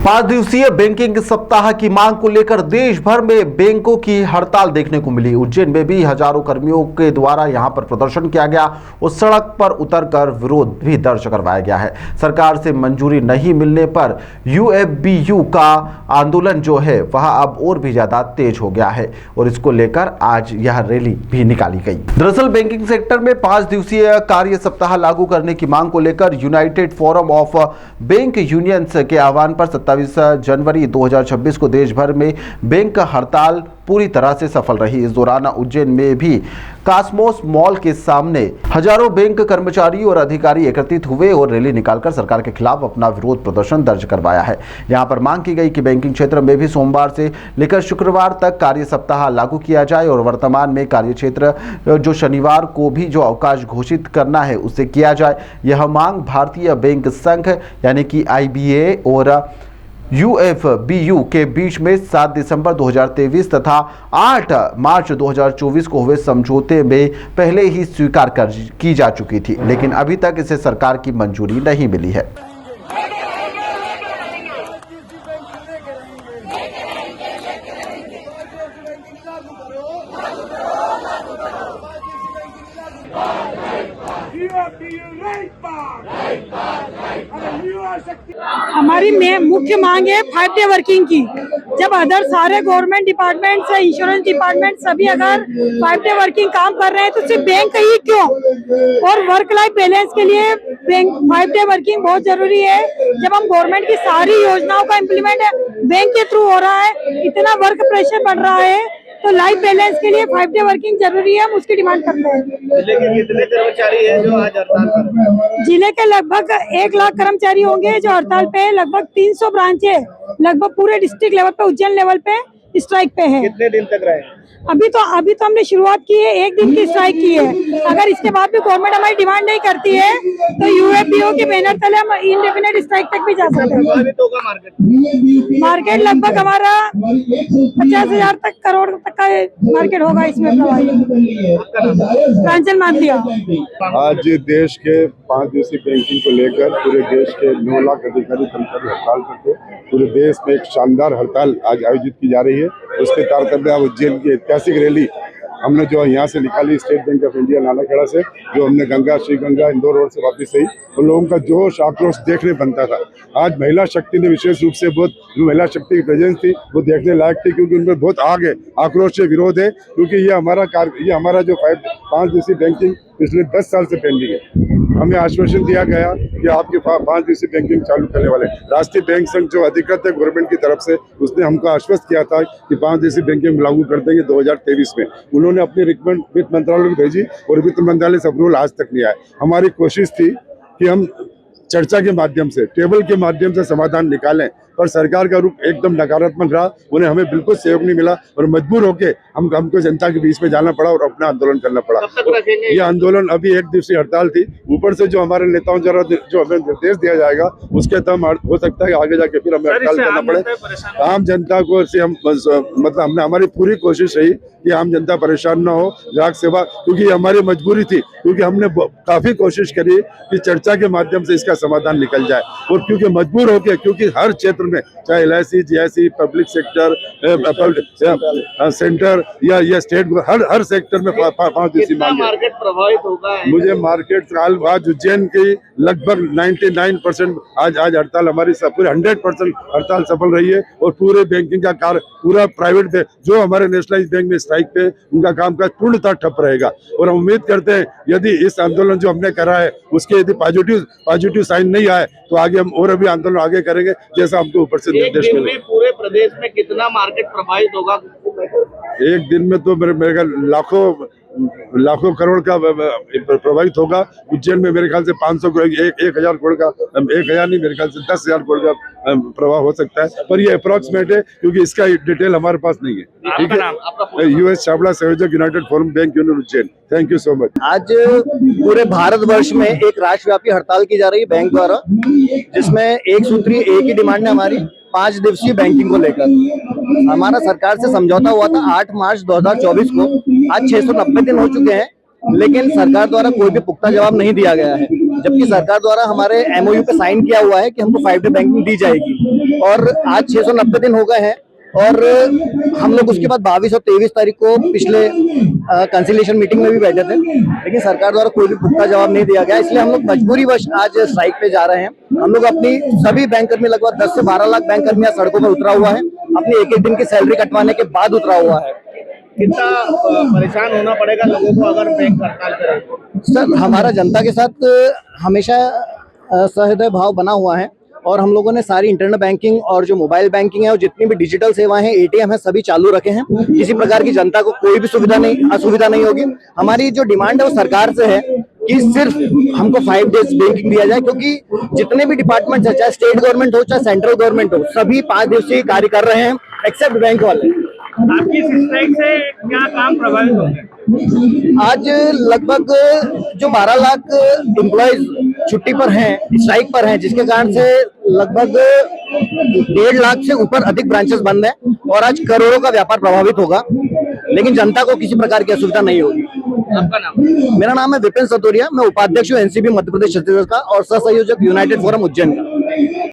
5 दिवसीय बैंकिंग सप्ताह की मांग को लेकर देश भर में बैंकों की हड़ताल देखने को मिली। उज्जैन में भी हजारों कर्मियों के द्वारा यहां पर प्रदर्शन किया गया और सड़क पर उतरकर विरोध भी दर्ज करवाया गया है। सरकार से मंजूरी नहीं मिलने पर यूएफबीयू का आंदोलन जो है वह अब और भी ज्यादा तेज हो गया है और इसको लेकर आज यह रैली भी निकाली गई। दरअसल बैंकिंग सेक्टर में 5 दिवसीय कार्य सप्ताह लागू करने की मांग को लेकर United forum of bank unions के आह्वान पर 27 जनवरी 2026 को देश भर में बैंक हड़ताल पूरी तरह से सफल रही। इस दौरान उज्जैन में भी कास्मोस मॉल के सामने हजारों बैंक कर्मचारी और अधिकारी एकत्रित हुए और रैली निकालकर सरकार के खिलाफ अपना विरोध प्रदर्शन दर्ज करवाया है। यहां पर मांग की गई कि बैंकिंग क्षेत्र में भी सोमवार से लेकर शुक्रवार तक कार्य सप्ताह लागू किया जाए और वर्तमान में कार्य क्षेत्र जो शनिवार को भी जो अवकाश घोषित करना है उसे किया जाए। यह मांग भारतीय बैंक संघ यानी कि IBA और यूएफबीयू के बीच में 7 दिसंबर 2023 तथा 8 मार्च 2024 को हुए समझौते में पहले ही स्वीकार की जा चुकी थी, लेकिन अभी तक इसे सरकार की मंजूरी नहीं मिली है। हमारी मुख्य मांग है 5 डे वर्किंग की। जब अदर सारे गवर्नमेंट डिपार्टमेंट इंश्योरेंस डिपार्टमेंट सभी अगर 5 डे वर्किंग काम कर रहे हैं तो सिर्फ बैंक ही क्यों? और वर्क लाइफ बैलेंस के लिए बैंक 5 डे वर्किंग बहुत जरूरी है। जब हम गवर्नमेंट की सारी योजनाओं का इम्प्लीमेंट बैंक के थ्रू हो रहा है, इतना वर्क प्रेशर बढ़ रहा है तो लाइफ बैलेंस के लिए 5 डे वर्किंग जरूरी है। हम उसकी डिमांड करते हैं। जिले के कितने कर्मचारी हैं जो आज हड़ताल पर? जिले के लगभग 1 लाख कर्मचारी होंगे जो हड़ताल पे है। लगभग 300 ब्रांच है, लगभग पूरे डिस्ट्रिक्ट लेवल पे, उज्जैन लेवल पे स्ट्राइक पे है। कितने दिन तक रहे? अभी तो हमने शुरुआत की है, 1 दिन की स्ट्राइक की है। अगर इसके बाद भी गवर्नमेंट हमारी डिमांड नहीं करती है तो यूएफबीओ के बैनर तले हम इंडेफिनेट स्ट्राइक तक भी जा सकते हैं। प्रभावित होगा मार्केट लगभग हमारा 50,000 करोड़ तक का मार्केट होगा इसमें प्रभावित। प्रांचल मानदिया। आज देश के 5 दिवसीय बैंकिंग को लेकर पूरे देश के 9 लाख अधिकारी कर्मचारी हड़ताल करते। पूरे देश में एक शानदार हड़ताल आज आयोजित की जा रही है। उसके तहत में उज्जैन की ऐतिहासिक रैली हमने जो यहाँ से निकाली state bank of India Nanakheda से, जो हमने गंगा श्री गंगा इंदौर रोड से वापस आई, उन लोगों का जोश आक्रोश देखने बनता था। आज महिला शक्ति ने विशेष रूप से बहुत महिला शक्ति की प्रेजेंस थी वो देखने लायक थी, क्योंकि उनमें बहुत आग है, आक्रोश से विरोध है। क्योंकि ये हमारा जो 5 दिवसीय बैंकिंग पिछले 10 साल से पेंडिंग है। हमें आश्वासन दिया गया कि आपके 5 दिवसीय बैंकिंग चालू करने वाले। राष्ट्रीय बैंक संघ जो अधिकृत है गवर्नमेंट की तरफ से, उसने हमको आश्वस्त किया था कि 5 दिवसीय बैंकिंग लागू कर देंगे 2023 में। उन्होंने अपनी रिकमेंड वित्त मंत्रालय को भेजी और वित्त मंत्रालय से अप्रूवल आज तक नहीं आया। हमारी कोशिश थी कि हम चर्चा के माध्यम से, टेबल के माध्यम से समाधान निकालें, पर सरकार का रुख एकदम नकारात्मक रहा। उन्हें हमें बिल्कुल सहयोग नहीं मिला और मजबूर होकर हमको जनता के बीच में जाना पड़ा और अपना आंदोलन करना पड़ा। ये आंदोलन अभी 1 दिवसीय हड़ताल थी। ऊपर से जो हमारे नेताओं जो हमें निर्देश दिया जाएगा उसके तहत हो सकता है आगे जाके फिर हमें हड़ताल करना पड़े। आम जनता को से हम मतलब हमने हमारी पूरी कोशिश रही कि आम जनता परेशान ना हो, ग्राहक सेवा, क्योंकि हमारी मजबूरी थी, क्योंकि हमने काफी कोशिश करी कि चर्चा के माध्यम से इसका समाधान निकल जाए। और क्योंकि मजबूर होके, क्योंकि हर क्षेत्र में चाहे LIC, GIC, public sector, centre या स्टेट, हर सेक्टर में 5 दिवसीय मांग है। मार्केट प्रभावित होगा? मुझे मार्केट आज उज्जैन की लगभग 99% आज हड़ताल हमारी पूरे 100% हड़ताल सफल रही है। और पूरे बैंकिंग का कार्य, पूरा प्राइवेट बैंक जो हमारे नेशनलाइज बैंक में स्ट्राइक पे, उनका कामकाज पूर्णतः ठप रहेगा। और हम उम्मीद करते हैं यदि इस आंदोलन जो हमने करा है उसके यदि पॉजिटिव साइन नहीं आए तो आगे हम और अभी आंदोलन आगे करेंगे, जैसा हमको ऊपर से निर्देश मिले। पूरे प्रदेश में कितना मार्केट प्रभावित होगा? एक दिन में तो मेरे लाखों करोड़ का प्रभावित होगा। उज्जैन में मेरे ख्याल से 500 करोड़, 1,000 करोड़ का, 1,000 नहीं, मेरे ख्याल से 10,000 करोड़ का प्रभाव हो सकता है। पर ये अप्रोक्सीमेट है, क्योंकि इसका डिटेल हमारे पास नहीं है। ठीक है। US छाबड़ा संयोजक, United forum bank union Ujjain. Thank you so much. आज पूरे भारतवर्ष में एक राष्ट्रव्यापी हड़ताल की जा रही है बैंक द्वारा, जिसमें एक सूत्री एक ही डिमांड है हमारी 5 दिवसीय बैंकिंग को लेकर। हमारा सरकार से समझौता हुआ था 8 मार्च 2024 को। आज 690 दिन हो चुके हैं, लेकिन सरकार द्वारा कोई भी पुख्ता जवाब नहीं दिया गया है। जबकि सरकार द्वारा हमारे MOU पे साइन किया हुआ है कि हमको 5 डे बैंकिंग दी जाएगी, और आज 690 दिन हो गए हैं, और हम लोग उसके बाद 22 और 23 तारीख को पिछले कंसिलिएशन मीटिंग में भी बैठे थे, लेकिन सरकार द्वारा कोई भी पुख्ता जवाब नहीं दिया गया। इसलिए हम लोग मजबूरीवश आज स्ट्राइक पे जा रहे हैं। हम लोग अपनी सभी बैंककर्मी, लगभग 10 से 12 लाख बैंककर्मी सड़कों पर उतरा हुआ है, अपनी एक दिन की सैलरी कटवाने के बाद उतरा हुआ है। कितना परेशान होना पड़ेगा लोगों को अगर बैंक हड़ताल करे? सर, हमारा जनता के साथ हमेशा सहृदय भाव बना हुआ है, और हम लोगों ने सारी इंटरनेट बैंकिंग और जो मोबाइल बैंकिंग है और जितनी भी डिजिटल सेवाएं हैं, ATM है, सभी चालू रखे हैं। किसी प्रकार की जनता को कोई भी असुविधा नहीं होगी। हमारी जो डिमांड है वो सरकार से है कि सिर्फ हमको 5 डेज बैंकिंग दिया जाए, क्योंकि जितने भी डिपार्टमेंट है, चाहे स्टेट गवर्नमेंट हो चाहे सेंट्रल गवर्नमेंट हो, सभी 5 दिवसीय कार्य कर रहे हैं एक्सेप्ट बैंक वाले। आपकी इस स्ट्राइक से क्या काम प्रभावित होंगे? आज लगभग जो 12 लाख एम्प्लॉयज छुट्टी पर हैं, स्ट्राइक पर हैं, जिसके कारण से लगभग 1.5 लाख से ऊपर अधिक ब्रांचेस बंद हैं, और आज करोड़ों का व्यापार प्रभावित होगा, लेकिन जनता को किसी प्रकार की असुविधा नहीं होगी। आपका नाम? मेरा नाम है विपिन सतोरिया, मैं उपाध्यक्ष हूँ NCB मध्य प्रदेश छत्तीसगढ़ का और सह संयोजक यूनाइटेड फोरम उज्जैन का।